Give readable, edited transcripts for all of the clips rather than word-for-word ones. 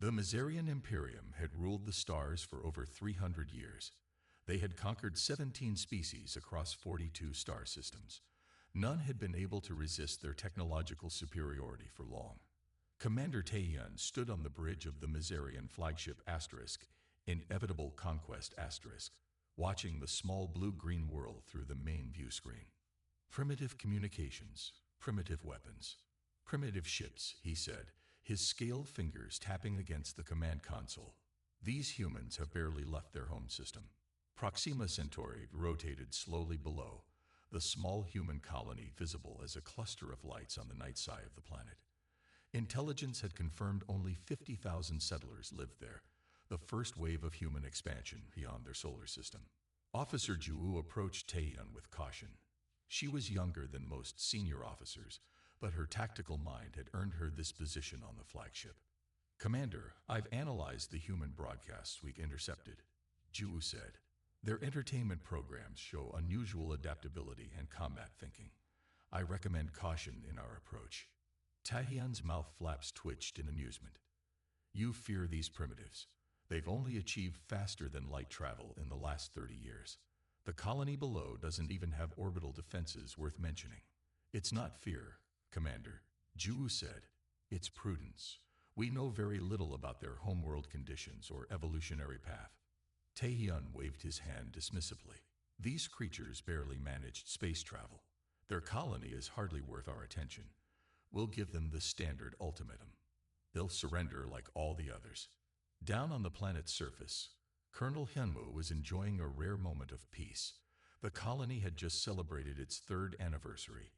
The Mazarian Imperium had ruled the stars for over 300 years. They had conquered 17 species across 42 star systems. None had been able to resist their technological superiority for long. Commander Taehyun stood on the bridge of the Mazarian flagship Asterisk, Inevitable Conquest Asterisk, watching the small blue-green world through the main view screen. Primitive communications, primitive weapons, primitive ships, he said, his scaled fingers tapping against the command console. These humans have barely left their home system. Proxima Centauri rotated slowly below, the small human colony visible as a cluster of lights on the night side of the planet. Intelligence had confirmed only 50,000 settlers lived there, the first wave of human expansion beyond their solar system. Officer Ju approached Taehyun with caution. She was younger than most senior officers, but her tactical mind had earned her this position on the flagship. Commander, I've analyzed the human broadcasts we intercepted, Ju said. Their entertainment programs show unusual adaptability and combat thinking. I recommend caution in our approach. Taehyun's mouth flaps twitched in amusement. You fear these primitives. They've only achieved faster than light travel in the last 30 years. The colony below doesn't even have orbital defenses worth mentioning. It's not fear, Commander, Ju said. It's prudence. We know very little about their homeworld conditions or evolutionary path. Taehyun waved his hand dismissively. These creatures barely managed space travel. Their colony is hardly worth our attention. We'll give them the standard ultimatum. They'll surrender like all the others. Down on the planet's surface, Colonel Hyunwoo was enjoying a rare moment of peace. The colony had just celebrated its 3rd anniversary,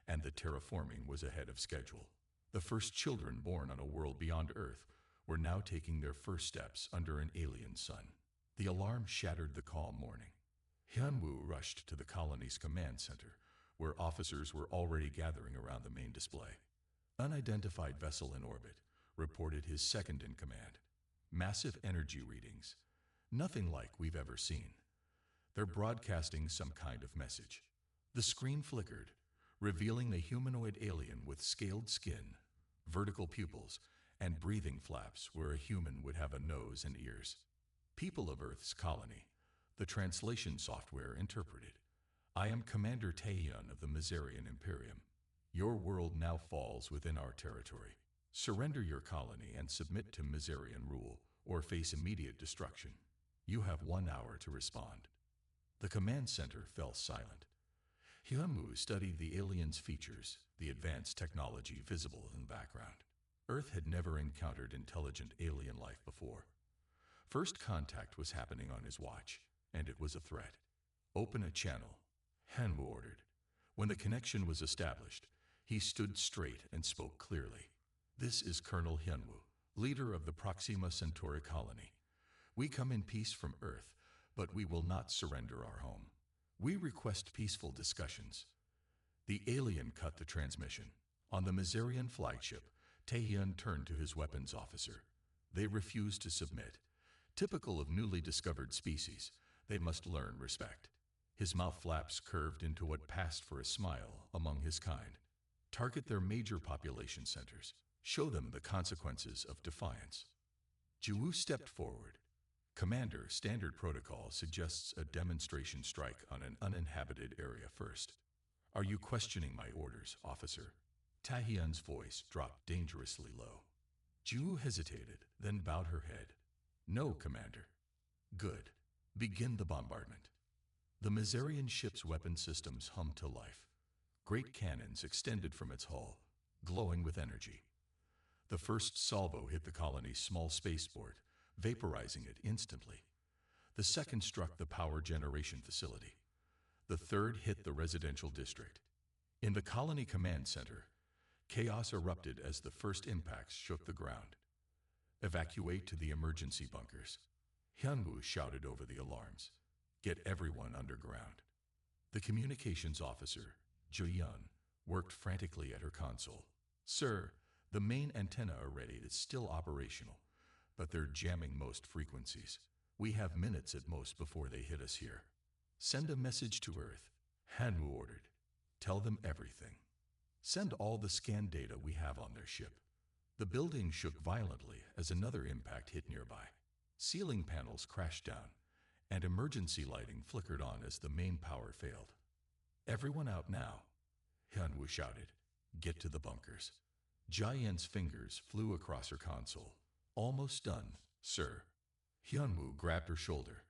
and the terraforming was ahead of schedule. The first children born on a world beyond Earth were now taking their first steps under an alien sun. The alarm shattered the calm morning. Hyunwoo rushed to the colony's command center, where officers were already gathering around the main display. Unidentified vessel in orbit, reported his second-in-command. Massive energy readings. Nothing like we've ever seen. They're broadcasting some kind of message. The screen flickered, revealing a humanoid alien with scaled skin, vertical pupils, and breathing flaps where a human would have a nose and ears. People of Earth's colony, the translation software interpreted. I am Commander Taehyun of the Mazarian Imperium. Your world now falls within our territory. Surrender your colony and submit to Mazarian rule, or face immediate destruction. You have 1 hour to respond. The command center fell silent. Hyunwoo studied the alien's features, the advanced technology visible in the background. Earth had never encountered intelligent alien life before. First contact was happening on his watch, and it was a threat. Open a channel, Hyunwoo ordered. When the connection was established, he stood straight and spoke clearly. This is Colonel Hyunwoo, leader of the Proxima Centauri colony. We come in peace from Earth, but we will not surrender our home. We request peaceful discussions. The alien cut the transmission. On the Mazarian flagship, Taehyun turned to his weapons officer. They refused to submit. Typical of newly discovered species, they must learn respect. His mouth flaps curved into what passed for a smile among his kind. Target their major population centers. Show them the consequences of defiance. Ju stepped forward. Commander, standard protocol suggests a demonstration strike on an uninhabited area first. Are you questioning my orders, officer? Taehyun's voice dropped dangerously low. Ju hesitated, then bowed her head. No, Commander. Good. Begin the bombardment. The Mazarian ship's weapon systems hummed to life. Great cannons extended from its hull, glowing with energy. The first salvo hit the colony's small spaceport, vaporizing it instantly. The second struck the power generation facility. The third hit the residential district. In the colony command center, chaos erupted as the first impacts shook the ground. Evacuate to the emergency bunkers. Hyunwoo shouted over the alarms. Get everyone underground. The communications officer, Jo-yeon, worked frantically at her console. Sir, the main antenna array is still operational, but they're jamming most frequencies. We have minutes at most before they hit us here. Send a message to Earth, Hyunwoo ordered. Tell them everything. Send all the scan data we have on their ship. The building shook violently as another impact hit nearby. Ceiling panels crashed down, and emergency lighting flickered on as the main power failed. "Everyone out now," Hyunwoo shouted. "Get to the bunkers." Jayen's fingers flew across her console. "Almost done, sir." Hyunwoo grabbed her shoulder.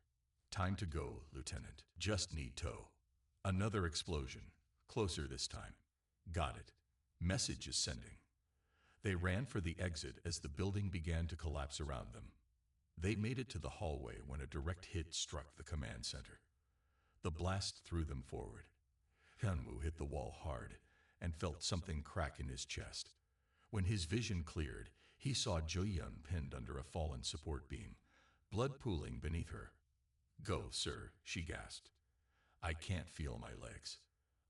"Time to go, Lieutenant. Just need tow." Another explosion, closer this time. "Got it. Message is sending." They ran for the exit as the building began to collapse around them. They made it to the hallway when a direct hit struck the command center. The blast threw them forward. Hyunwoo hit the wall hard and felt something crack in his chest. When his vision cleared, he saw Jo-yeon pinned under a fallen support beam, blood pooling beneath her. "Go, sir," she gasped. "I can't feel my legs."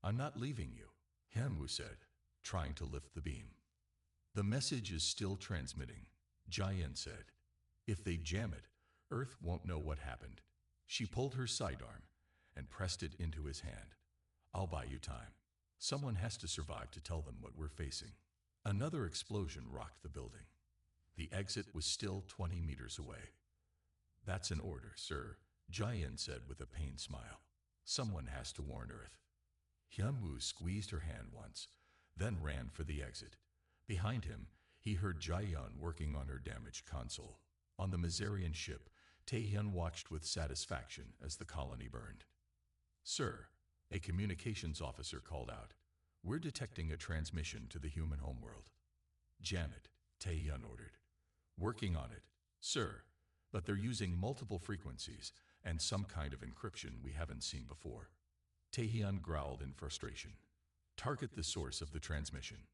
"I'm not leaving you," Hyunwoo said, trying to lift the beam. "The message is still transmitting," Jayen said. "If they jam it, Earth won't know what happened." She pulled her sidearm and pressed it into his hand. "I'll buy you time. Someone has to survive to tell them what we're facing." Another explosion rocked the building. The exit was still 20 meters away. "That's an order, sir," Jayen said with a pained smile. "Someone has to warn Earth." Hyunwoo squeezed her hand once, then ran for the exit. Behind him, he heard Jayeon working on her damaged console. On the Mazarian ship, Taehyun watched with satisfaction as the colony burned. "Sir," a communications officer called out, "we're detecting a transmission to the human homeworld." "Jam it," Taehyun ordered. "Working on it, sir, but they're using multiple frequencies and some kind of encryption we haven't seen before." Taehyun growled in frustration. "Target the source of the transmission."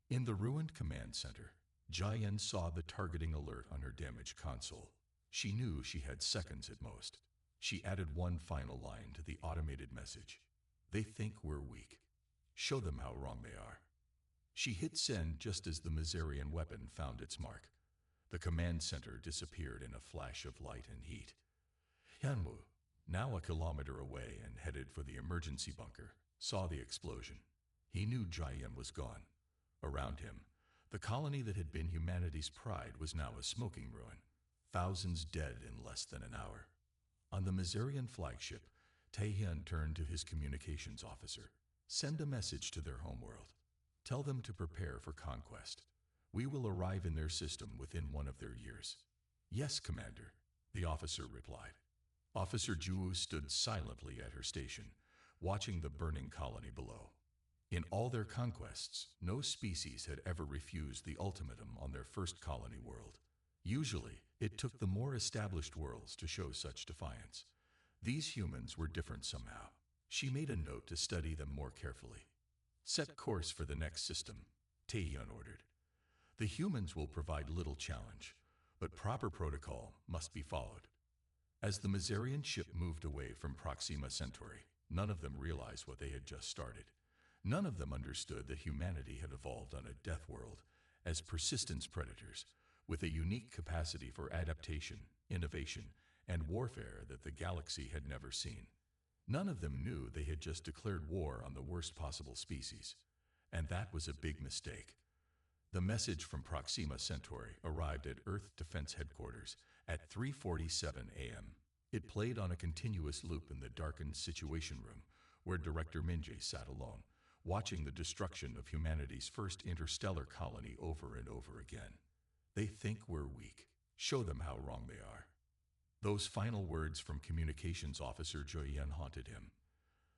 In the ruined command center, Jayen saw the targeting alert on her damaged console. She knew she had seconds at most. She added one final line to the automated message. "They think we're weak. Show them how wrong they are." She hit send just as the Mazarian weapon found its mark. The command center disappeared in a flash of light and heat. Hyunwoo, now a kilometer away and headed for the emergency bunker, saw the explosion. He knew Jayen was gone. Around him, the colony that had been humanity's pride was now a smoking ruin. Thousands dead in less than an hour. On the Mazarian flagship, Taehyun turned to his communications officer. "Send a message to their homeworld. Tell them to prepare for conquest. We will arrive in their system within one of their years." "Yes, Commander," the officer replied. Officer Ju stood silently at her station, watching the burning colony below. In all their conquests, no species had ever refused the ultimatum on their first colony world. Usually, it took the more established worlds to show such defiance. These humans were different somehow. She made a note to study them more carefully. "Set course for the next system," Taehyun ordered. "The humans will provide little challenge, but proper protocol must be followed." As the Mazarian ship moved away from Proxima Centauri, none of them realized what they had just started. None of them understood that humanity had evolved on a death world as persistence predators, with a unique capacity for adaptation, innovation, and warfare that the galaxy had never seen. None of them knew they had just declared war on the worst possible species. And that was a big mistake. The message from Proxima Centauri arrived at Earth Defense Headquarters at 3:47 a.m. It played on a continuous loop in the darkened Situation Room, where Director Minjae sat alone, watching the destruction of humanity's first interstellar colony over and over again. "They think we're weak. Show them how wrong they are." Those final words from Communications Officer Jo-yeon haunted him.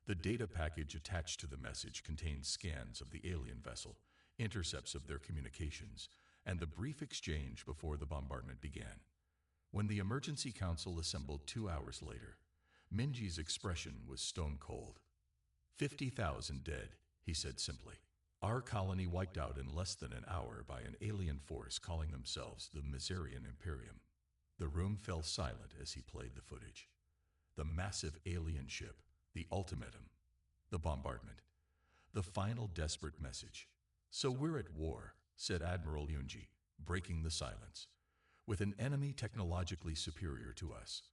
The data package attached to the message contained scans of the alien vessel, intercepts of their communications, and the brief exchange before the bombardment began. When the Emergency Council assembled 2 hours later, Minji's expression was stone cold. 50,000 dead, he said simply. "Our colony wiped out in less than an hour by an alien force calling themselves the Mazarian Imperium." The room fell silent as he played the footage. The massive alien ship, the ultimatum, the bombardment, the final desperate message. "So we're at war," said Admiral Yoonji, breaking the silence, "with an enemy technologically superior to us,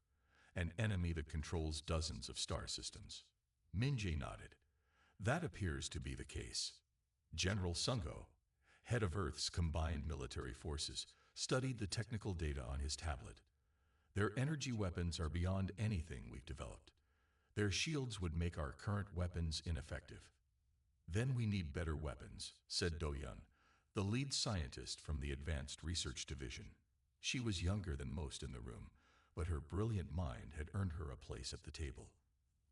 an enemy that controls dozens of star systems." Minjae nodded. "That appears to be the case. General Sungo, head of Earth's combined military forces, studied the technical data on his tablet. Their energy weapons are beyond anything we've developed. Their shields would make our current weapons ineffective. Then we need better weapons, said Do-Yun, the lead scientist from the Advanced Research Division. She was younger than most in the room, but her brilliant mind had earned her a place at the table.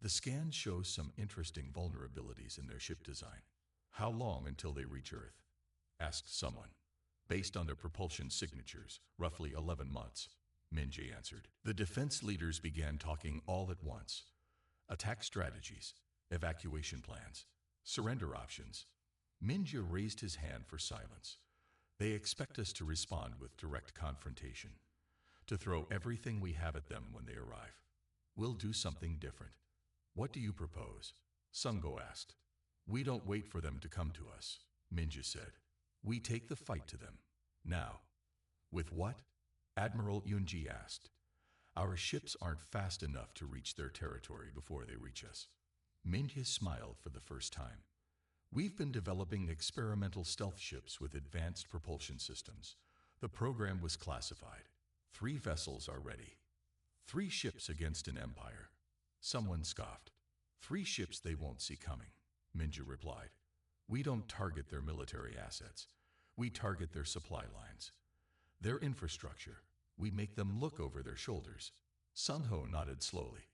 The scans show some interesting vulnerabilities in their ship design. How long until they reach Earth? Asked someone. Based on their propulsion signatures, roughly 11 months, Minji answered. The defense leaders began talking all at once. Attack strategies, evacuation plans, surrender options. Minji raised his hand for silence. They expect us to respond with direct confrontation, to throw everything we have at them when they arrive. We'll do something different. What do you propose? Sungo asked. We don't wait for them to come to us, Minji said. We take the fight to them. Now. With what? Admiral Yunji asked. Our ships aren't fast enough to reach their territory before they reach us. Minji smiled for the first time. We've been developing experimental stealth ships with advanced propulsion systems. The program was classified. 3 vessels are ready. 3 ships against an empire. Someone scoffed. 3 ships they won't see coming, Minji replied. We don't target their military assets. We target their supply lines. Their infrastructure. We make them look over their shoulders. Sunho nodded slowly.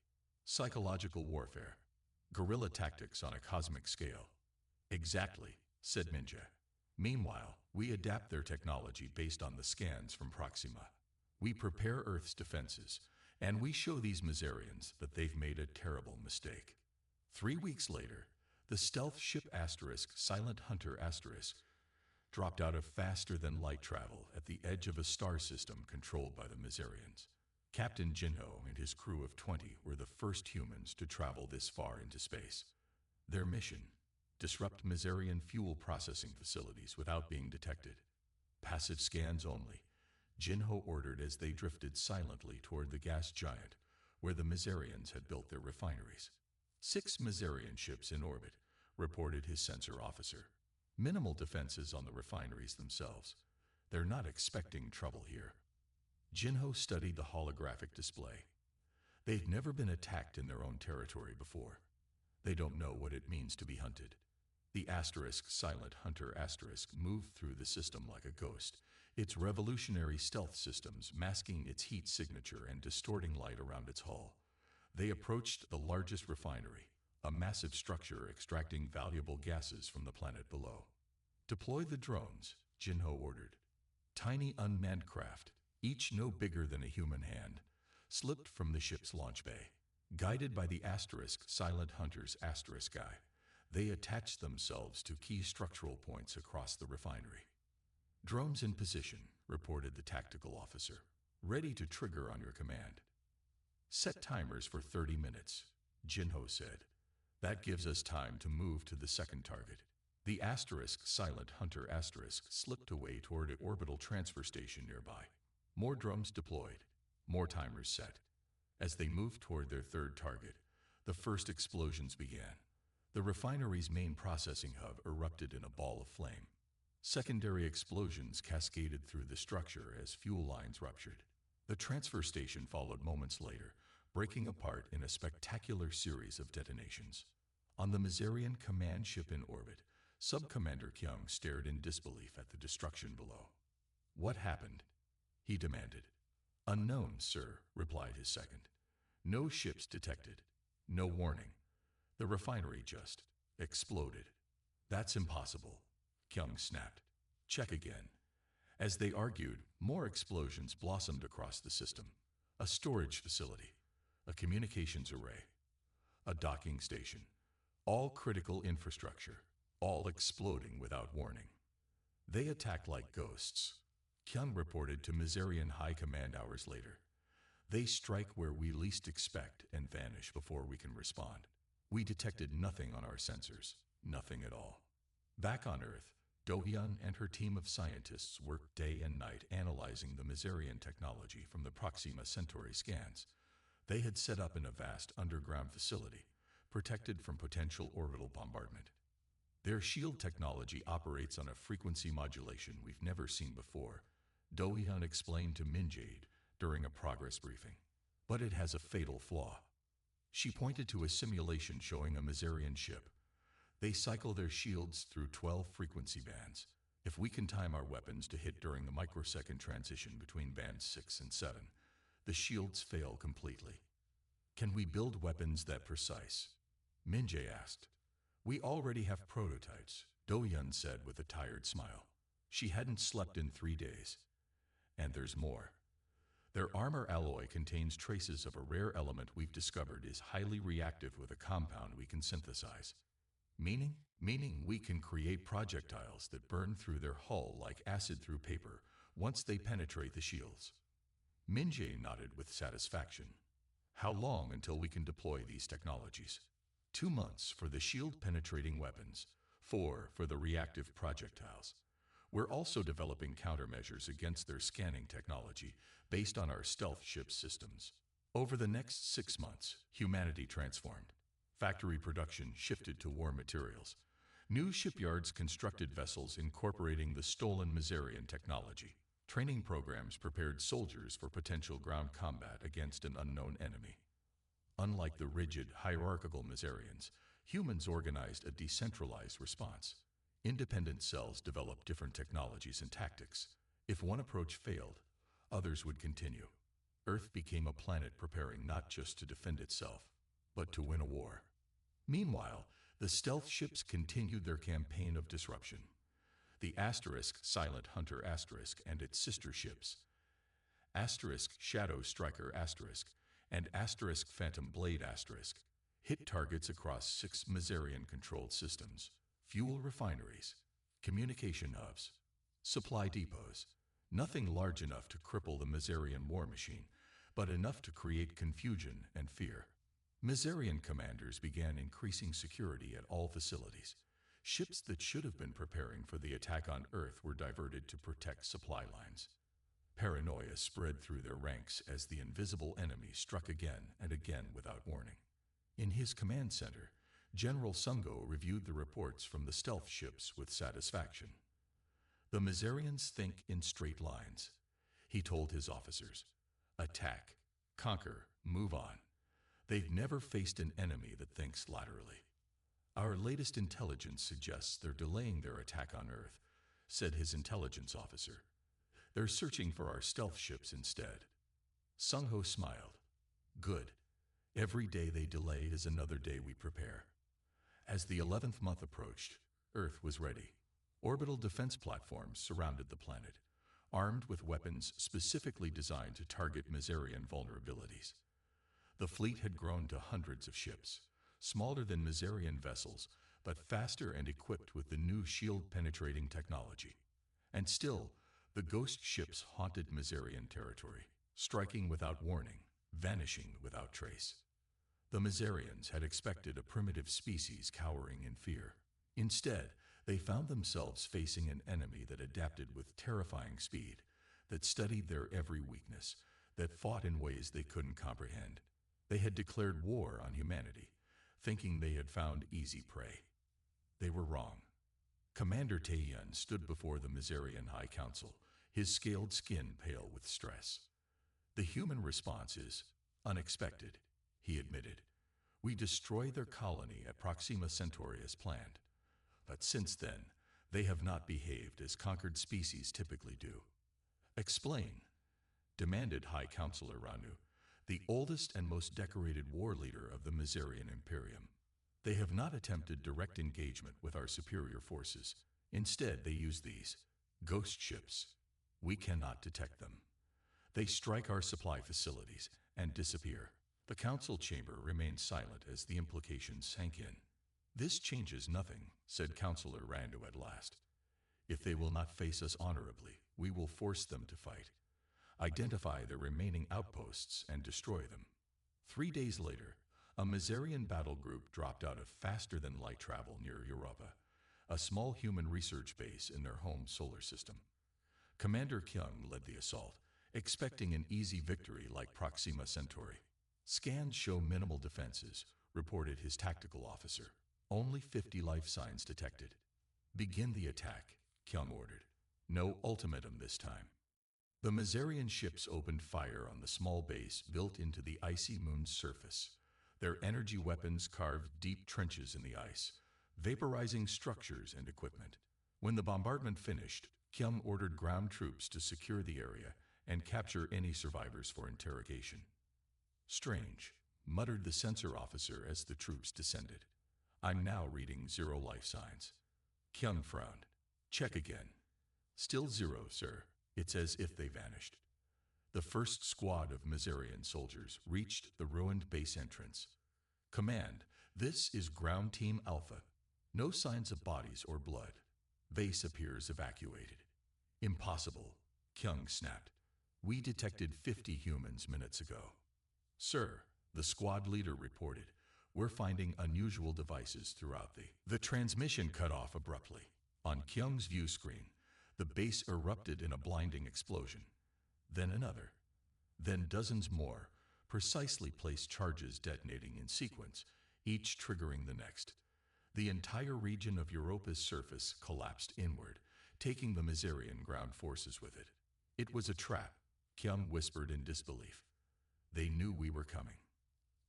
Psychological warfare. Guerrilla tactics on a cosmic scale. Exactly, said Minji. Meanwhile, we adapt their technology based on the scans from Proxima. We prepare Earth's defenses, and we show these Mizarians that they've made a terrible mistake. 3 weeks later, the stealth ship Silent Hunter dropped out of faster-than-light travel at the edge of a star system controlled by the Mizarians. Captain Jinho and his crew of 20 were the first humans to travel this far into space. Their mission: disrupt Mizarian fuel processing facilities without being detected. Passive scans only, Jinho ordered as they drifted silently toward the gas giant where the Mizarians had built their refineries. 6 Mizarian ships in orbit, reported his sensor officer. Minimal defenses on the refineries themselves. They're not expecting trouble here. Jinho studied the holographic display. They'd never been attacked in their own territory before. They don't know what it means to be hunted. The Silent Hunter moved through the system like a ghost, its revolutionary stealth systems masking its heat signature and distorting light around its hull. They approached the largest refinery, a massive structure extracting valuable gases from the planet below. Deploy the drones, Jinho ordered. Tiny unmanned craft, each no bigger than a human hand, slipped from the ship's launch bay. Guided by the Silent Hunter's guy, they attached themselves to key structural points across the refinery. Drones in position, reported the tactical officer, ready to trigger on your command. Set timers for 30 minutes, Jinho said. That gives us time to move to the second target. The Silent Hunter slipped away toward an orbital transfer station nearby. More drones deployed, more timers set. As they moved toward their third target, the first explosions began. The refinery's main processing hub erupted in a ball of flame. Secondary explosions cascaded through the structure as fuel lines ruptured. The transfer station followed moments later, breaking apart in a spectacular series of detonations. On the Mizarian command ship in orbit, Sub-Commander Kyung stared in disbelief at the destruction below. What happened? He demanded. Unknown, sir, replied his second. No ships detected. No warning. The refinery just exploded. That's impossible, Kyung snapped. Check again. As they argued, more explosions blossomed across the system. A storage facility, a communications array, a docking station, all critical infrastructure, all exploding without warning. They attack like ghosts, Kyung reported to Mizarian High Command hours later. They strike where we least expect and vanish before we can respond. We detected nothing on our sensors, nothing at all. Back on Earth, Do-Hyun and her team of scientists worked day and night analyzing the Mizarian technology from the Proxima Centauri scans. They had set up in a vast underground facility, protected from potential orbital bombardment. Their shield technology operates on a frequency modulation we've never seen before, Do-hyun explained to Min-jade during a progress briefing. But it has a fatal flaw. She pointed to a simulation showing a Mazarian ship. They cycle their shields through 12 frequency bands. If we can time our weapons to hit during the microsecond transition between bands 6 and 7, the shields fail completely. Can we build weapons that precise? Min-jae asked. We already have prototypes, Do-hyun said with a tired smile. She hadn't slept in 3 days. And there's more. Their armor alloy contains traces of a rare element we've discovered is highly reactive with a compound we can synthesize. Meaning we can create projectiles that burn through their hull like acid through paper once they penetrate the shields. Min-jae nodded with satisfaction. How long until we can deploy these technologies? 2 months for the shield-penetrating weapons, 4 for the reactive projectiles. We're also developing countermeasures against their scanning technology based on our stealth ship systems. Over the next 6 months, humanity transformed. Factory production shifted to war materials. New shipyards constructed vessels incorporating the stolen Mazarian technology. Training programs prepared soldiers for potential ground combat against an unknown enemy. Unlike the rigid, hierarchical Mazarians, humans organized a decentralized response. Independent cells developed different technologies and tactics. If one approach failed, others would continue. Earth became a planet preparing not just to defend itself, but to win a war. Meanwhile, the stealth ships continued their campaign of disruption. The Asterisk Silent Hunter Asterisk and its sister ships, Asterisk Shadow Striker Asterisk and Asterisk Phantom Blade Asterisk, hit targets across 6 Mazarian-controlled systems, fuel refineries, communication hubs, supply depots. Nothing large enough to cripple the Mazarian war machine, but enough to create confusion and fear. Mazarian commanders began increasing security at all facilities. Ships that should have been preparing for the attack on Earth were diverted to protect supply lines. Paranoia spread through their ranks as the invisible enemy struck again and again without warning. In his command center, General Sungo reviewed the reports from the stealth ships with satisfaction. The Mazarians think in straight lines, he told his officers. Attack, conquer, move on. They've never faced an enemy that thinks laterally. Our latest intelligence suggests they're delaying their attack on Earth, said his intelligence officer. They're searching for our stealth ships instead. Sung-ho smiled. Good. Every day they delay is another day we prepare. As the 11th month approached, Earth was ready. Orbital defense platforms surrounded the planet, armed with weapons specifically designed to target Mazarian vulnerabilities. The fleet had grown to hundreds of ships, smaller than Mazarian vessels, but faster and equipped with the new shield-penetrating technology. And still, the ghost ships haunted Mazarian territory, striking without warning, vanishing without trace. The Mazarians had expected a primitive species cowering in fear. Instead, they found themselves facing an enemy that adapted with terrifying speed, that studied their every weakness, that fought in ways they couldn't comprehend. They had declared war on humanity, thinking they had found easy prey. They were wrong. Commander Tae-yun stood before the Mazarian High Council, his scaled skin pale with stress. The human response is unexpected, he admitted. We destroyed their colony at Proxima Centauri as planned. But since then, they have not behaved as conquered species typically do. Explain, demanded High Counselor Ranu, the oldest and most decorated war leader of the Mazarian Imperium. They have not attempted direct engagement with our superior forces. Instead, they use these ghost ships. We cannot detect them. They strike our supply facilities and disappear. The council chamber remained silent as the implications sank in. This changes nothing, said Counselor Randu at last. If they will not face us honorably, we will force them to fight. Identify their remaining outposts and destroy them. 3 days later, a Mazarian battle group dropped out of faster-than-light travel near Europa, a small human research base in their home solar system. Commander Kyung led the assault, expecting an easy victory like Proxima Centauri. Scans show minimal defenses, reported his tactical officer. Only 50 life signs detected. Begin the attack, Kyung ordered. No ultimatum this time. The Mazarian ships opened fire on the small base built into the icy moon's surface. Their energy weapons carved deep trenches in the ice, vaporizing structures and equipment. When the bombardment finished, Kyung ordered ground troops to secure the area and capture any survivors for interrogation. Strange, muttered the sensor officer as the troops descended. I'm now reading 0 life signs. Kyung frowned. Check again. Still 0, sir. It's as if they vanished. The first squad of Mazarian soldiers reached the ruined base entrance. Command, this is Ground Team Alpha. No signs of bodies or blood. Base appears evacuated. Impossible, Kyung snapped. We detected 50 humans minutes ago. Sir, the squad leader reported, we're finding unusual devices throughout the transmission cut off abruptly. On Kyung's view screen, the base erupted in a blinding explosion. Then another. Then dozens more, precisely placed charges detonating in sequence, each triggering the next. The entire region of Europa's surface collapsed inward, taking the Mazarian ground forces with it. It was a trap, Kyung whispered in disbelief. They knew we were coming.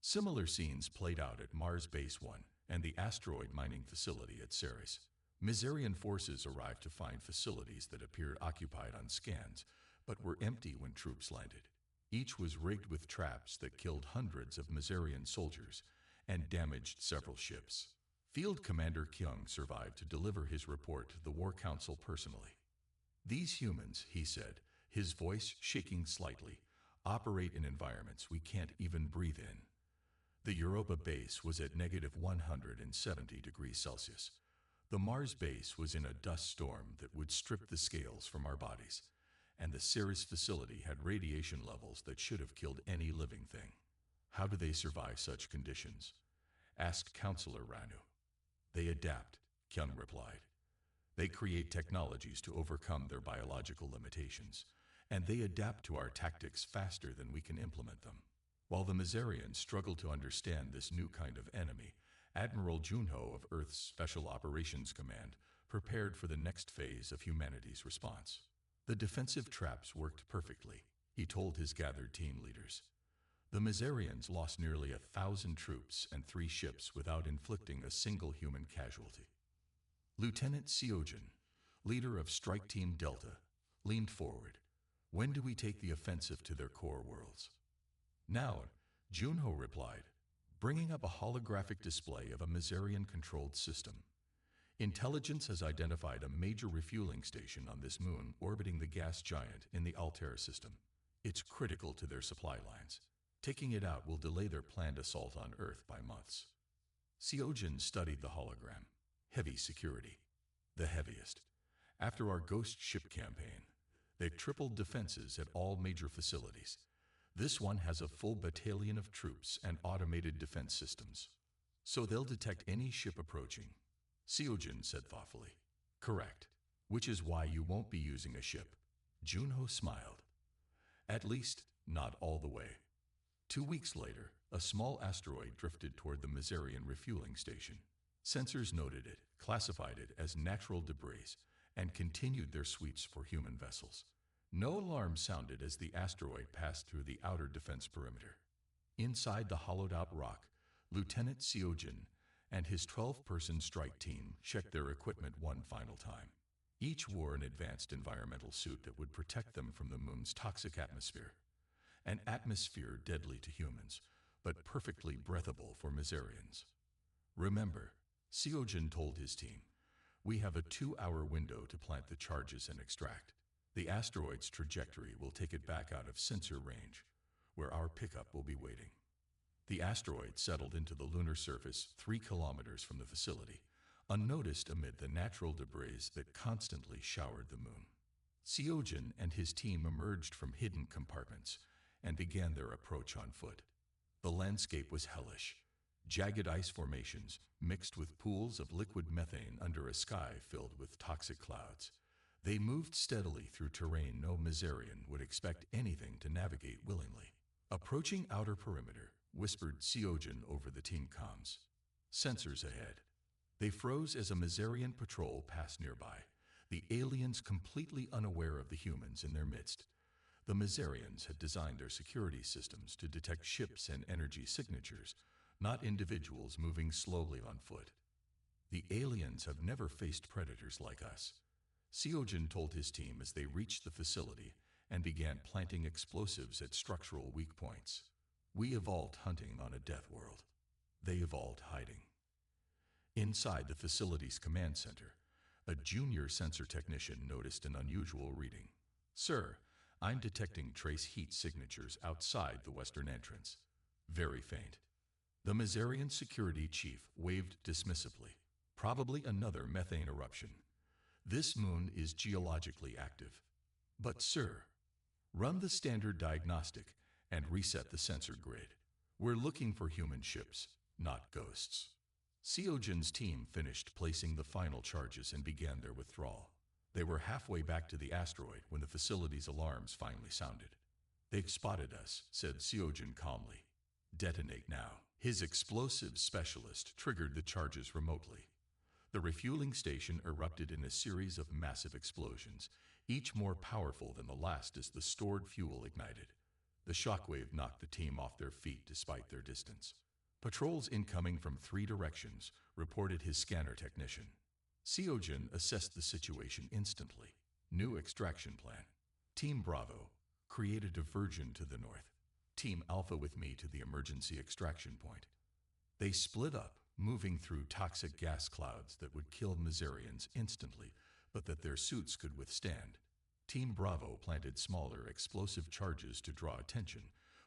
Similar scenes played out at Mars Base 1 and the asteroid mining facility at Ceres. Mazarian forces arrived to find facilities that appeared occupied on scans, but were empty when troops landed. Each was rigged with traps that killed hundreds of Mazarian soldiers and damaged several ships. Field Commander Kyung survived to deliver his report to the War Council personally. These humans, he said, his voice shaking slightly, operate in environments we can't even breathe in. The Europa base was at -170 degrees Celsius. The Mars base was in a dust storm that would strip the scales from our bodies, and the Ceres facility had radiation levels that should have killed any living thing. How do they survive such conditions? Asked Counselor Ranu. They adapt, Kyung replied. They create technologies to overcome their biological limitations, and they adapt to our tactics faster than we can implement them. While the Mazarians struggle to understand this new kind of enemy, Admiral Junho of Earth's Special Operations Command prepared for the next phase of humanity's response. The defensive traps worked perfectly, he told his gathered team leaders. The Mazarians lost nearly 1,000 troops and 3 ships without inflicting a single human casualty. Lieutenant Seojin, leader of Strike Team Delta, leaned forward. When do we take the offensive to their core worlds? Now, Junho replied, bringing up a holographic display of a Mazarian-controlled system. Intelligence has identified a major refueling station on this moon orbiting the gas giant in the Altair system. It's critical to their supply lines. Taking it out will delay their planned assault on Earth by months. Seojin studied the hologram. Heavy security. The heaviest. After our ghost ship campaign, they've tripled defenses at all major facilities. This one has a full battalion of troops and automated defense systems. So they'll detect any ship approaching. Seojin said thoughtfully. Correct. Which is why you won't be using a ship. Junho smiled. At least, not all the way. 2 weeks later, a small asteroid drifted toward the Mazarian refueling station. Sensors noted it, classified it as natural debris, and continued their sweeps for human vessels. No alarm sounded as the asteroid passed through the outer defense perimeter. Inside the hollowed-out rock, Lieutenant Seojin and his 12-person strike team checked their equipment one final time. Each wore an advanced environmental suit that would protect them from the moon's toxic atmosphere. An atmosphere deadly to humans, but perfectly breathable for Mazarians. Remember, Seojin told his team, we have a 2-hour window to plant the charges and extract. The asteroid's trajectory will take it back out of sensor range, where our pickup will be waiting. The asteroid settled into the lunar surface 3 kilometers from the facility, unnoticed amid the natural debris that constantly showered the moon. Seojin and his team emerged from hidden compartments and began their approach on foot. The landscape was hellish. Jagged ice formations mixed with pools of liquid methane under a sky filled with toxic clouds. They moved steadily through terrain no Mazarian would expect anything to navigate willingly. Approaching outer perimeter, whispered Seojin over the team comms. Sensors ahead. They froze as a Mazarian patrol passed nearby, the aliens completely unaware of the humans in their midst. The Mazarians had designed their security systems to detect ships and energy signatures, not individuals moving slowly on foot. The aliens have never faced predators like us, Seojin told his team as they reached the facility and began planting explosives at structural weak points. We evolved hunting on a death world. They evolved hiding. Inside the facility's command center, a junior sensor technician noticed an unusual reading. Sir, I'm detecting trace heat signatures outside the western entrance. Very faint. The Mazarian security chief waved dismissively. Probably another methane eruption. This moon is geologically active. But sir, run the standard diagnostic and reset the sensor grid. We're looking for human ships, not ghosts. Seojin's team finished placing the final charges and began their withdrawal. They were halfway back to the asteroid when the facility's alarms finally sounded. They've spotted us, said Seojin calmly. Detonate now. His explosives specialist triggered the charges remotely. The refueling station erupted in a series of massive explosions, each more powerful than the last as the stored fuel ignited. The shockwave knocked the team off their feet despite their distance. Patrols incoming from 3 directions, reported his scanner technician. Seojin assessed the situation instantly. New extraction plan. Team Bravo, create a diversion to the north. Team Alpha with me to the emergency extraction point. They split up, moving through toxic gas clouds that would kill Mazarians instantly, but that their suits could withstand. Team Bravo planted smaller, explosive charges to draw attention,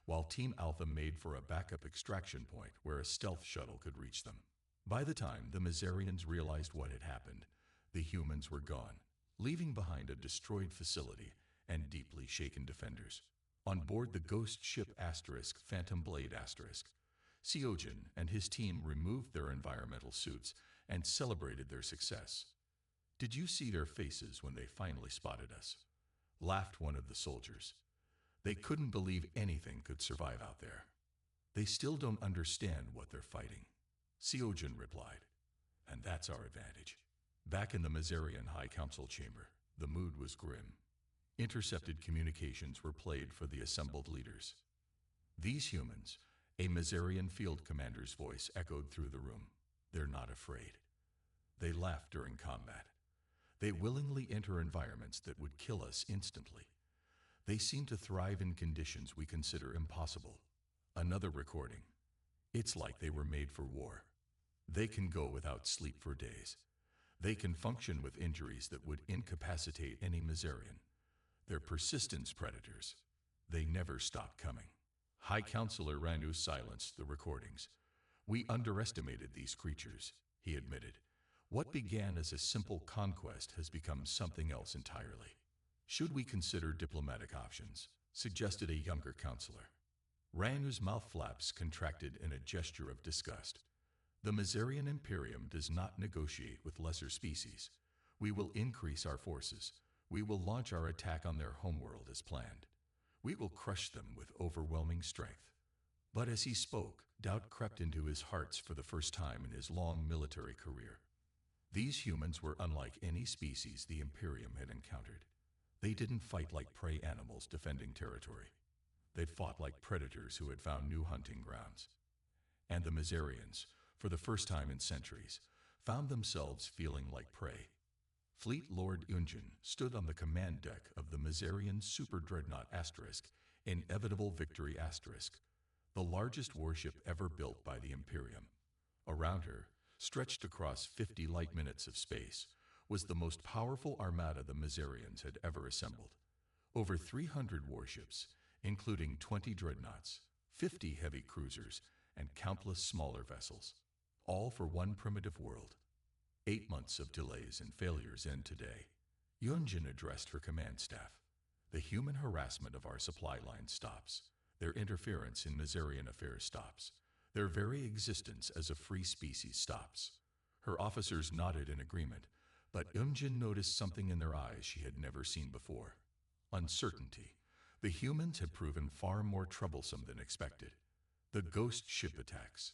while Team Alpha made for a backup extraction point where a stealth shuttle could reach them. By the time the Mazarians realized what had happened, the humans were gone, leaving behind a destroyed facility and deeply shaken defenders. On board the ghost ship Phantom Blade Seojin and his team removed their environmental suits and celebrated their success. Did you see their faces when they finally spotted us? Laughed one of the soldiers. They couldn't believe anything could survive out there. They still don't understand what they're fighting. Seojin replied, and that's our advantage. Back in the Mazarian High Council chamber, the mood was grim. Intercepted communications were played for the assembled leaders. These humans, a Mazarian field commander's voice echoed through the room. They're not afraid. They laugh during combat. They willingly enter environments that would kill us instantly. They seem to thrive in conditions we consider impossible. Another recording. It's like they were made for war. They can go without sleep for days. They can function with injuries that would incapacitate any Mazarian. They're persistence predators. They never stop coming. High Counselor Ranu silenced the recordings. We underestimated these creatures, he admitted. What began as a simple conquest has become something else entirely. Should we consider diplomatic options? Suggested a younger counselor. Ranu's mouth flaps contracted in a gesture of disgust. The Mazarian Imperium does not negotiate with lesser species. We will increase our forces. We will launch our attack on their homeworld as planned. We will crush them with overwhelming strength. But as he spoke, doubt crept into his heart for the first time in his long military career. These humans were unlike any species the Imperium had encountered. They didn't fight like prey animals defending territory. They fought like predators who had found new hunting grounds. And the Mazarians, for the first time in centuries, found themselves feeling like prey. Fleet Lord Yunjin stood on the command deck of the Mazarian Super Dreadnought Inevitable Victory the largest warship ever built by the Imperium. Around her, stretched across 50 light minutes of space, was the most powerful armada the Mazarians had ever assembled. Over 300 warships, including 20 dreadnoughts, 50 heavy cruisers, and countless smaller vessels, all for one primitive world. 8 months of delays and failures end today. Yunjin addressed her command staff. The human harassment of our supply line stops. Their interference in Mazarian affairs stops. Their very existence as a free species stops. Her officers nodded in agreement, but Yunjin noticed something in their eyes she had never seen before. Uncertainty. The humans had proven far more troublesome than expected. The ghost ship attacks.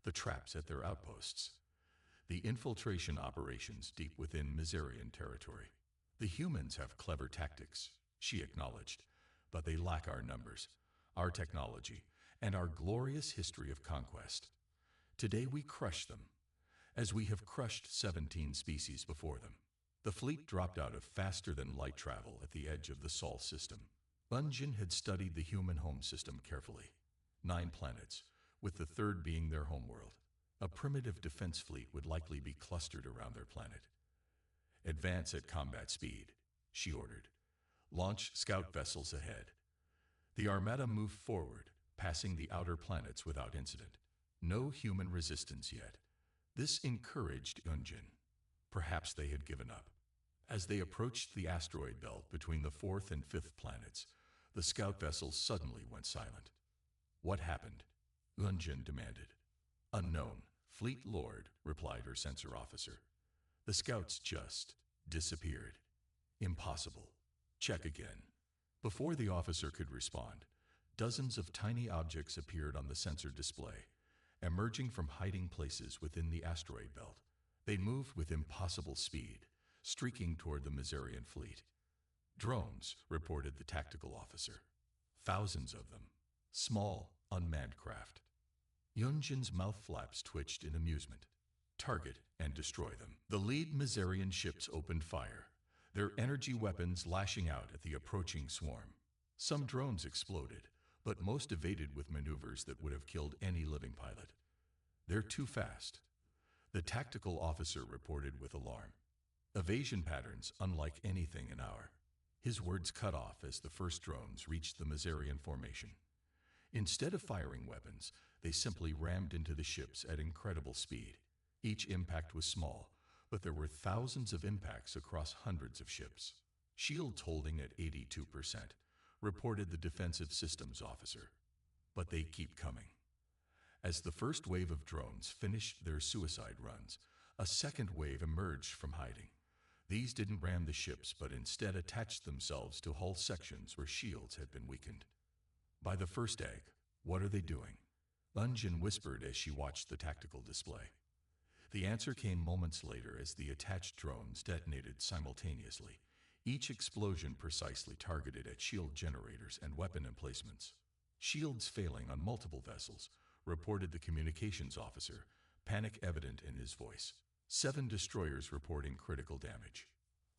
The traps at their outposts. the infiltration operations deep within Miserian territory. The humans have clever tactics, she acknowledged, but they lack our numbers, our technology, and our glorious history of conquest. Today we crush them, as we have crushed 17 species before them. The fleet dropped out of faster-than-light travel at the edge of the Sol system. Unjin had studied the human home system carefully. 9 planets, with the third being their homeworld. A primitive defense fleet would likely be clustered around their planet. Advance at combat speed, she ordered. Launch scout vessels ahead. The Armada moved forward, passing the outer planets without incident. No human resistance yet. This encouraged Unjin. Perhaps they had given up. As they approached the asteroid belt between the 4th and 5th planets, the scout vessels suddenly went silent. What happened? Unjin demanded. Unknown, Fleet Lord, replied her sensor officer. The scouts just disappeared. Impossible. Check again. Before the officer could respond, dozens of tiny objects appeared on the sensor display, emerging from hiding places within the asteroid belt. They moved with impossible speed, streaking toward the Miserian fleet. Drones, reported the tactical officer. Thousands of them. Small, unmanned craft. Yunjin's mouth flaps twitched in amusement. Target and destroy them. The lead Miserian ships opened fire, their energy weapons lashing out at the approaching swarm. Some drones exploded, but most evaded with maneuvers that would have killed any living pilot. They're too fast, the tactical officer reported with alarm. Evasion patterns unlike anything in our. His words cut off as the first drones reached the Miserian formation. Instead of firing weapons, they simply rammed into the ships at incredible speed. Each impact was small, but there were thousands of impacts across hundreds of ships. Shields holding at 82%, reported the defensive systems officer. But they keep coming. As the first wave of drones finished their suicide runs, a second wave emerged from hiding. These didn't ram the ships, but instead attached themselves to hull sections where shields had been weakened. By the first egg, what are they doing? Unjin whispered as she watched the tactical display. The answer came moments later as the attached drones detonated simultaneously, each explosion precisely targeted at shield generators and weapon emplacements. Shields failing on multiple vessels, reported the communications officer, panic evident in his voice. 7 destroyers reporting critical damage.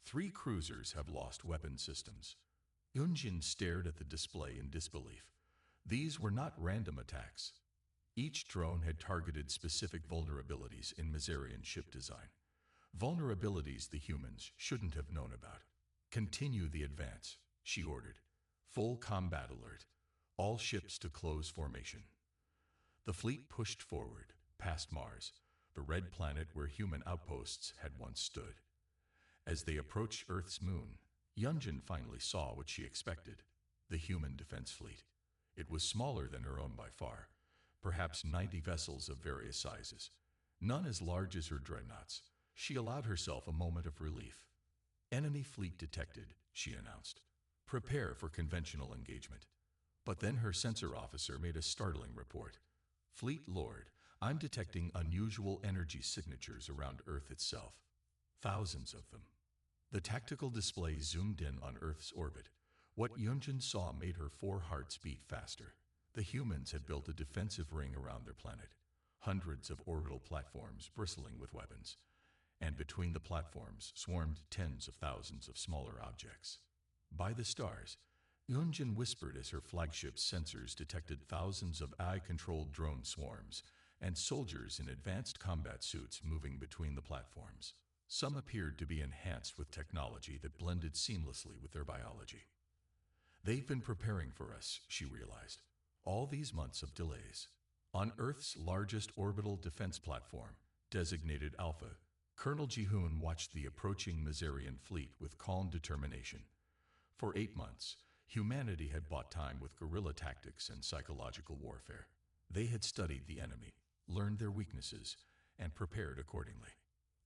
3 cruisers have lost weapon systems. Unjin stared at the display in disbelief. These were not random attacks. Each drone had targeted specific vulnerabilities in Miserian ship design. Vulnerabilities the humans shouldn't have known about. Continue the advance, she ordered. Full combat alert. All ships to close formation. The fleet pushed forward, past Mars, the red planet where human outposts had once stood. As they approached Earth's moon, Yunjin finally saw what she expected, the human defense fleet. It was smaller than her own by far, perhaps 90 vessels of various sizes, none as large as her dreadnoughts. She allowed herself a moment of relief. Enemy fleet detected, she announced. Prepare for conventional engagement. But then her sensor officer made a startling report. Fleet Lord, I'm detecting unusual energy signatures around Earth itself. Thousands of them. The tactical display zoomed in on Earth's orbit. What Yunjin saw made her 4 hearts beat faster. The humans had built a defensive ring around their planet, hundreds of orbital platforms bristling with weapons, and between the platforms swarmed tens of thousands of smaller objects. By the stars, Yunjin whispered as her flagship's sensors detected thousands of AI-controlled drone swarms and soldiers in advanced combat suits moving between the platforms. Some appeared to be enhanced with technology that blended seamlessly with their biology. They've been preparing for us, she realized. All these months of delays. On Earth's largest orbital defense platform, designated Alpha, Colonel Ji-hoon watched the approaching Miserian fleet with calm determination. For 8 months, humanity had bought time with guerrilla tactics and psychological warfare. They had studied the enemy, learned their weaknesses, and prepared accordingly.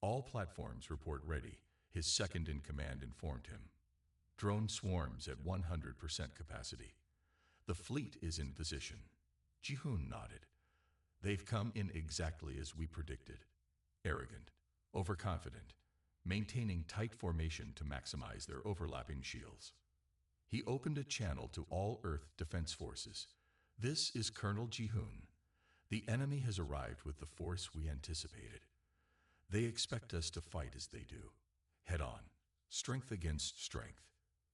All platforms report ready, his second-in-command informed him. Drone swarms at 100% capacity. The fleet is in position. Ji-hoon nodded. They've come in exactly as we predicted. arrogant, overconfident, maintaining tight formation to maximize their overlapping shields. He opened a channel to all Earth defense forces. This is Colonel Ji-hoon. The enemy has arrived with the force we anticipated. They expect us to fight as they do. Head on. Strength against strength.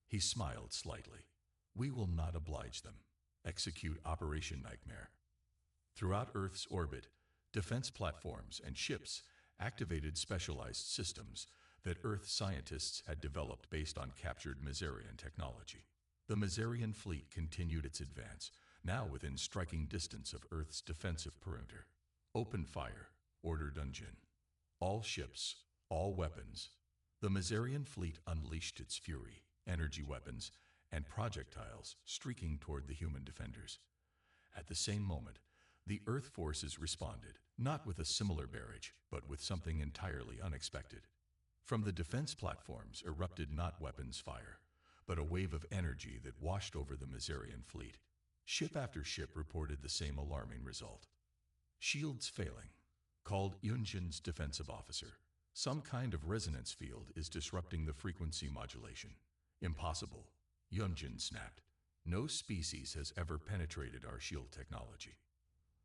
He smiled slightly. We will not oblige them. Execute Operation Nightmare. Throughout Earth's orbit, defense platforms and ships activated specialized systems that Earth scientists had developed based on captured Mazarian technology. The Mazarian fleet continued its advance, now within striking distance of Earth's defensive perimeter. Open fire, ordered Unjin. All ships, all weapons. The Mazarian fleet unleashed its fury, energy weapons, and projectiles streaking toward the human defenders. At the same moment, the Earth forces responded, not with a similar barrage, but with something entirely unexpected. From the defense platforms erupted not weapons fire, but a wave of energy that washed over the Mazarian fleet. Ship after ship reported the same alarming result. Shields failing, called Yunjin's defensive officer. Some kind of resonance field is disrupting the frequency modulation. Impossible, Yunjin snapped. No species has ever penetrated our shield technology.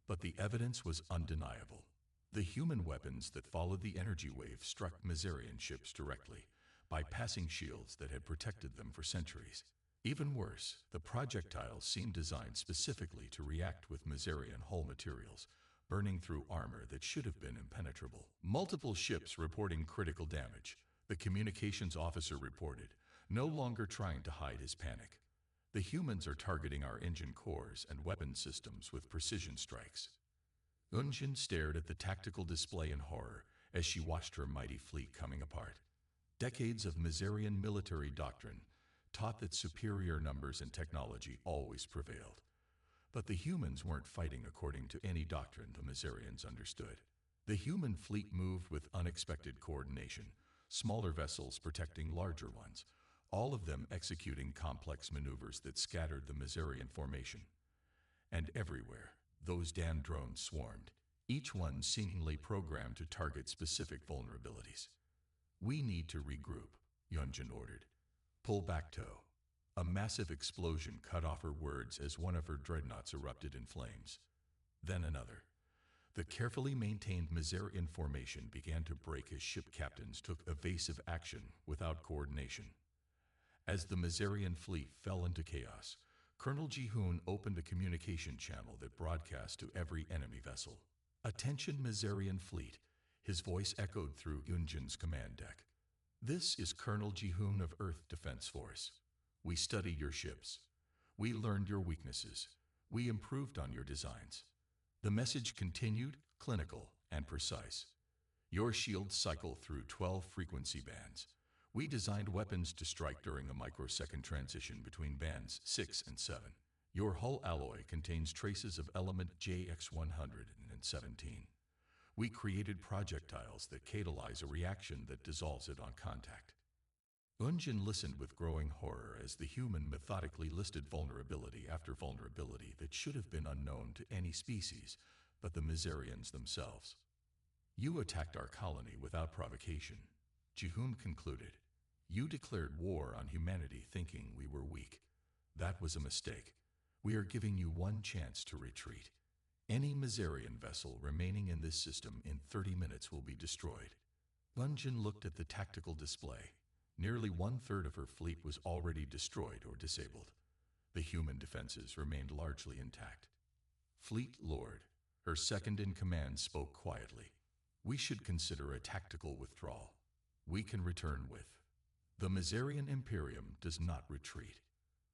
But the evidence was undeniable. The human weapons that followed the energy wave struck Mazarian ships directly, bypassing shields that had protected them for centuries. Even worse, the projectiles seemed designed specifically to react with Mazarian hull materials, burning through armor that should have been impenetrable. Multiple ships reporting critical damage. The communications officer reported, no longer trying to hide his panic. The humans are targeting our engine cores and weapon systems with precision strikes. Unjin stared at the tactical display in horror as she watched her mighty fleet coming apart. Decades of Mazarian military doctrine taught that superior numbers and technology always prevailed. But the humans weren't fighting according to any doctrine the Mazarians understood. The human fleet moved with unexpected coordination, smaller vessels protecting larger ones, all of them executing complex maneuvers that scattered the Mazarian formation. And everywhere, those damn drones swarmed, each one seemingly programmed to target specific vulnerabilities. We need to regroup, Yunjin ordered. Pull back tow. A massive explosion cut off her words as one of her dreadnoughts erupted in flames. Then another. The carefully maintained Mazarian formation began to break as ship captains took evasive action without coordination. As the Mazarian fleet fell into chaos, Colonel Ji-hoon opened a communication channel that broadcast to every enemy vessel. Attention Mazarian fleet, his voice echoed through Yunjin's command deck. This is Colonel Ji-hoon of Earth Defense Force. We studied your ships. We learned your weaknesses. We improved on your designs. The message continued, clinical and precise. Your shields cycle through 12 frequency bands. We designed weapons to strike during a microsecond transition between bands 6 and 7. Your hull alloy contains traces of element JX117. We created projectiles that catalyze a reaction that dissolves it on contact. Unjin listened with growing horror as the human methodically listed vulnerability after vulnerability that should have been unknown to any species but the Mazarians themselves. You attacked our colony without provocation, Ji-hoon concluded. You declared war on humanity thinking we were weak. That was a mistake. We are giving you one chance to retreat. Any Mazarian vessel remaining in this system in 30 minutes will be destroyed. Unjin looked at the tactical display. Nearly 1/3 of her fleet was already destroyed or disabled. The human defenses remained largely intact. Fleet Lord, her second-in-command, spoke quietly. We should consider a tactical withdrawal. We can return with. The Mazarian Imperium does not retreat.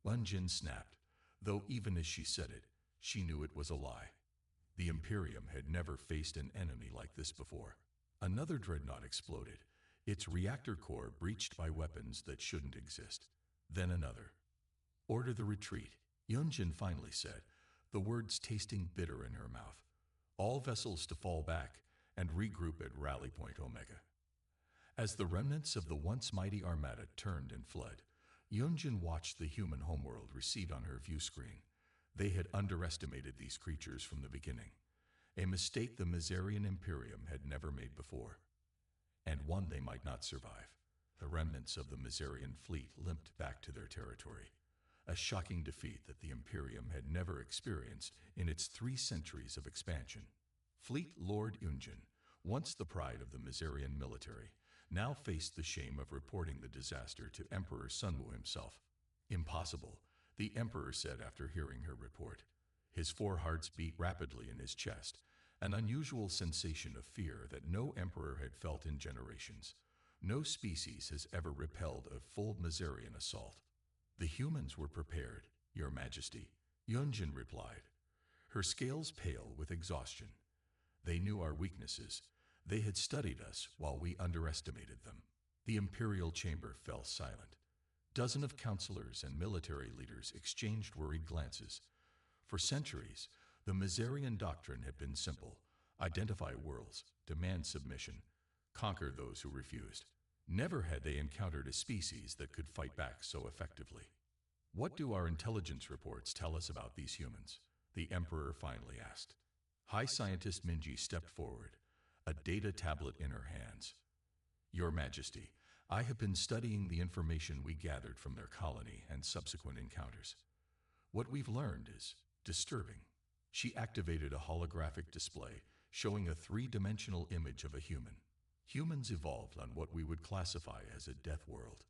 Unjin snapped, though even as she said it, she knew it was a lie. The Imperium had never faced an enemy like this before. Another dreadnought exploded, its reactor core breached by weapons that shouldn't exist. Then another. Order the retreat, Yunjin finally said, the words tasting bitter in her mouth. All vessels to fall back and regroup at Rally Point Omega. As the remnants of the once mighty armada turned and fled, Yunjin watched the human homeworld recede on her view screen. They had underestimated these creatures from the beginning. a mistake the Mazarian Imperium had never made before, and one they might not survive. The remnants of the Mazarian fleet limped back to their territory, a shocking defeat that the Imperium had never experienced in its 3 centuries of expansion. Fleet Lord Unjin, once the pride of the Mazarian military, now faced the shame of reporting the disaster to Emperor Sunwu himself. Impossible, the Emperor said after hearing her report. His 4 hearts beat rapidly in his chest, an unusual sensation of fear that no emperor had felt in generations. No species has ever repelled a full Mazarian assault. The humans were prepared, Your Majesty, Yunjin replied, her scales pale with exhaustion. They knew our weaknesses. They had studied us while we underestimated them. The imperial chamber fell silent. Dozens of counselors and military leaders exchanged worried glances. For centuries, the Mazarian doctrine had been simple: identify worlds, demand submission, conquer those who refused. Never had they encountered a species that could fight back so effectively. What do our intelligence reports tell us about these humans? The Emperor finally asked. High Scientist Minji stepped forward, a data tablet in her hands. Your Majesty, I have been studying the information we gathered from their colony and subsequent encounters. What we've learned is disturbing. She activated a holographic display showing a 3-dimensional image of a human. Humans evolved on what we would classify as a death world.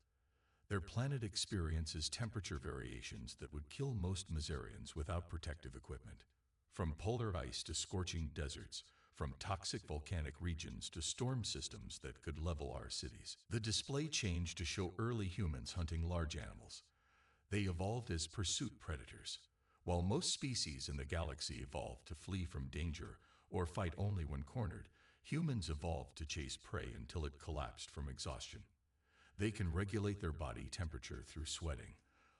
Their planet experiences temperature variations that would kill most Mazarians without protective equipment. From polar ice to scorching deserts, from toxic volcanic regions to storm systems that could level our cities. The display changed to show early humans hunting large animals. They evolved as pursuit predators. While most species in the galaxy evolved to flee from danger or fight only when cornered, humans evolved to chase prey until it collapsed from exhaustion. They can regulate their body temperature through sweating,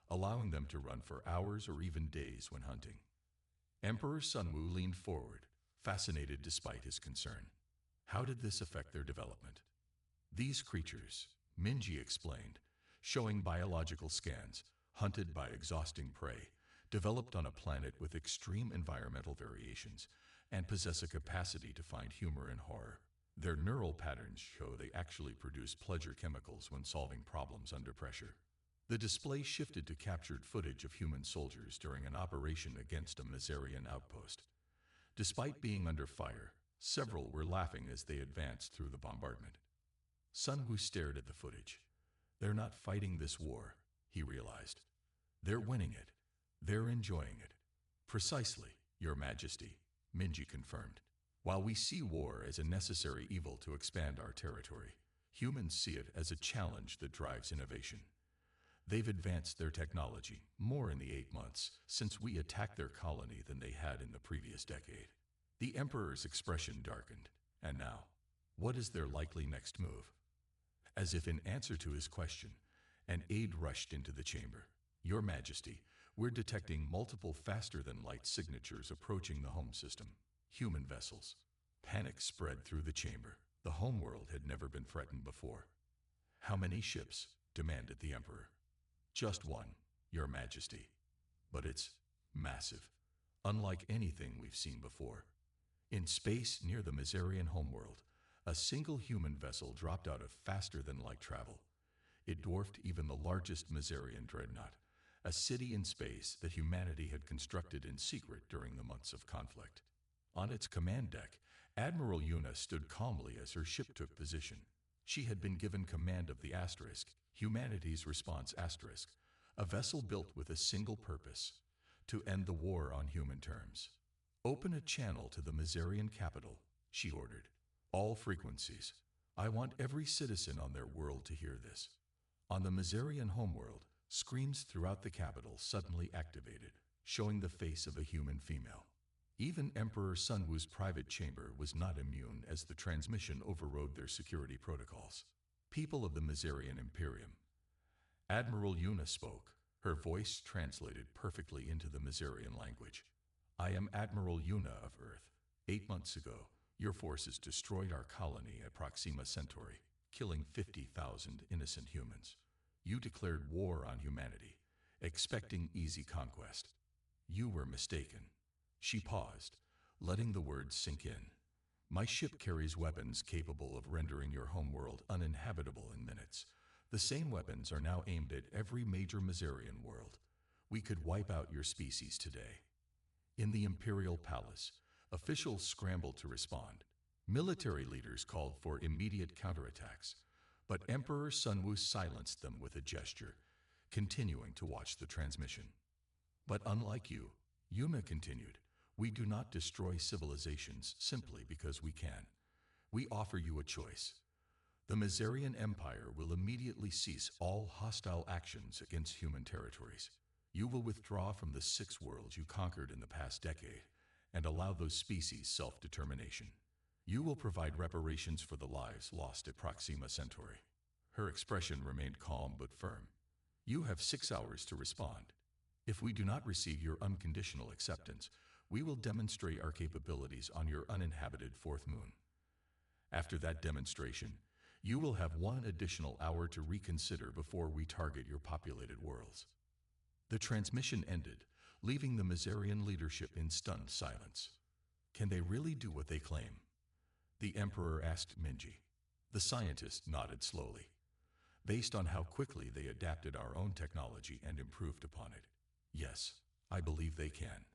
allowing them to run for hours or even days when hunting. Emperor Sunwu leaned forward, fascinated despite his concern. How did this affect their development? These creatures, Minji explained, showing biological scans, hunted by exhausting prey, developed on a planet with extreme environmental variations, and possess a capacity to find humor in horror. Their neural patterns show they actually produce pleasure chemicals when solving problems under pressure. The display shifted to captured footage of human soldiers during an operation against a Mazarian outpost. Despite being under fire, several were laughing as they advanced through the bombardment. Sunwu stared at the footage. They're not fighting this war, he realized. They're winning it. They're enjoying it. Precisely, Your Majesty, Minji confirmed. While we see war as a necessary evil to expand our territory, humans see it as a challenge that drives innovation. They've advanced their technology more in the 8 months since we attacked their colony than they had in the previous decade. The Emperor's expression darkened. And now, what is their likely next move? As if in answer to his question, an aide rushed into the chamber. Your Majesty, we're detecting multiple faster-than-light signatures approaching the home system. Human vessels. Panic spread through the chamber. The homeworld had never been threatened before. How many ships? Demanded the Emperor. Just one, Your Majesty. But it's massive, unlike anything we've seen before. In space near the Mazarian homeworld, a single human vessel dropped out of faster-than-light travel. It dwarfed even the largest Mazarian dreadnought, a city in space that humanity had constructed in secret during the months of conflict. On its command deck, Admiral Yuna stood calmly as her ship took position. She had been given command of the Asterisk, humanity's response Asterisk, a vessel built with a single purpose: to end the war on human terms. Open a channel to the Mazarian capital, she ordered. All frequencies. I want every citizen on their world to hear this. On the Mazarian homeworld, screens throughout the capital suddenly activated, showing the face of a human female. Even Emperor Sunwu's private chamber was not immune as the transmission overrode their security protocols. People of the Mazarian Imperium. Admiral Yuna spoke, her voice translated perfectly into the Mazarian language. I am Admiral Yuna of Earth. 8 months ago, your forces destroyed our colony at Proxima Centauri, killing 50,000 innocent humans. You declared war on humanity, expecting easy conquest. You were mistaken. She paused, letting the words sink in. My ship carries weapons capable of rendering your homeworld uninhabitable in minutes. The same weapons are now aimed at every major Mazarian world. We could wipe out your species today. In the Imperial Palace, officials scrambled to respond. Military leaders called for immediate counterattacks, but Emperor Sunwu silenced them with a gesture, continuing to watch the transmission. But unlike you, Yuma continued, we do not destroy civilizations simply because we can. We offer you a choice. The Mazarian Empire will immediately cease all hostile actions against human territories. You will withdraw from the 6 worlds you conquered in the past decade and allow those species self-determination. You will provide reparations for the lives lost at Proxima Centauri. Her expression remained calm but firm. You have 6 hours to respond. If we do not receive your unconditional acceptance, we will demonstrate our capabilities on your uninhabited 4th moon. After that demonstration, you will have 1 additional hour to reconsider before we target your populated worlds. The transmission ended, leaving the Mazarian leadership in stunned silence. Can they really do what they claim? The Emperor asked Minji. The scientist nodded slowly. Based on how quickly they adapted our own technology and improved upon it, yes, I believe they can.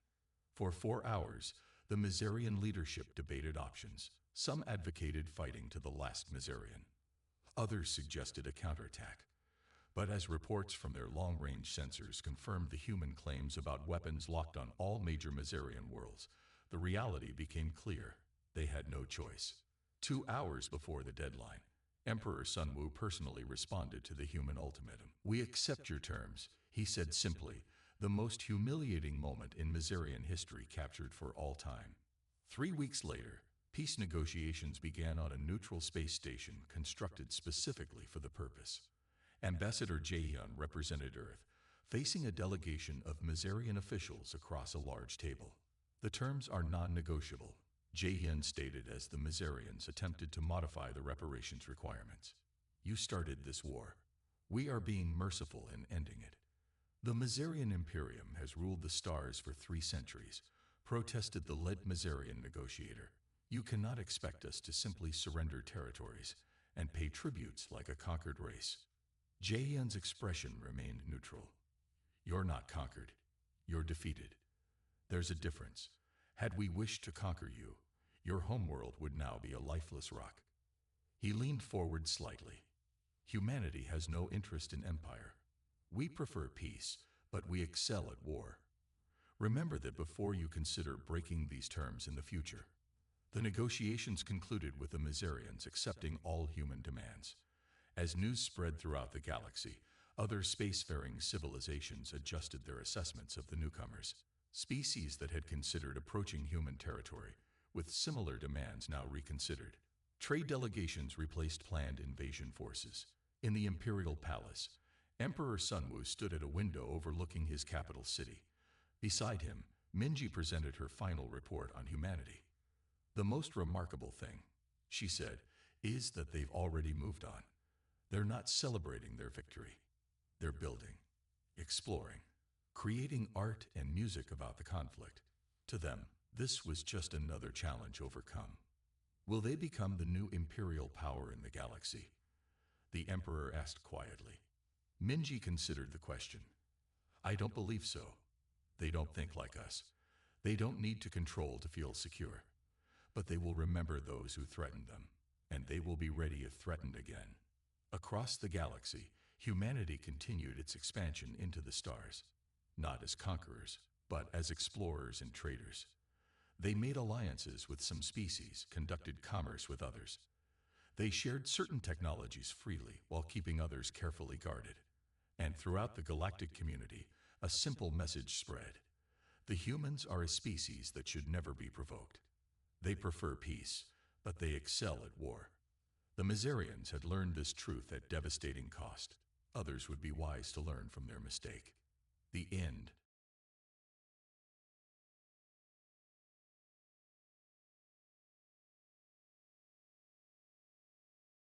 For 4 hours, the Mazarian leadership debated options. Some advocated fighting to the last Mazarian. Others suggested a counterattack. But as reports from their long-range sensors confirmed the human claims about weapons locked on all major Mazarian worlds, the reality became clear. They had no choice. 2 hours before the deadline, Emperor Sunwu personally responded to the human ultimatum. We accept your terms, he said simply, the most humiliating moment in Mazarian history captured for all time. 3 weeks later, peace negotiations began on a neutral space station constructed specifically for the purpose. Ambassador Jaehyun represented Earth, facing a delegation of Mazarian officials across a large table. The terms are non-negotiable, Jaehyun stated as the Mazarians attempted to modify the reparations requirements. You started this war. We are being merciful in ending it. The Mazarian Imperium has ruled the stars for 3 centuries, protested the lead Mazarian negotiator. You cannot expect us to simply surrender territories and pay tributes like a conquered race. Jaehyun's expression remained neutral. You're not conquered. You're defeated. There's a difference. Had we wished to conquer you, your homeworld would now be a lifeless rock. He leaned forward slightly. Humanity has no interest in empire. We prefer peace, but we excel at war. Remember that before you consider breaking these terms in the future. The negotiations concluded with the Mazarians accepting all human demands. As news spread throughout the galaxy, other spacefaring civilizations adjusted their assessments of the newcomers. Species that had considered approaching human territory, with similar demands now reconsidered. Trade delegations replaced planned invasion forces. In the Imperial Palace, Emperor Sunwu stood at a window overlooking his capital city. Beside him, Minji presented her final report on humanity. The most remarkable thing, she said, is that they've already moved on. They're not celebrating their victory. They're building, exploring, creating art and music about the conflict. To them, this was just another challenge overcome. Will they become the new imperial power in the galaxy? The Emperor asked quietly. Minji considered the question. I don't believe so. They don't think like us. They don't need to control to feel secure. But they will remember those who threatened them, and they will be ready if threatened again. Across the galaxy, humanity continued its expansion into the stars, not as conquerors, but as explorers and traders. They made alliances with some species, conducted commerce with others. They shared certain technologies freely while keeping others carefully guarded. And throughout the galactic community, a simple message spread. The humans are a species that should never be provoked. They prefer peace, but they excel at war. The Mazarians had learned this truth at devastating cost. Others would be wise to learn from their mistake. The end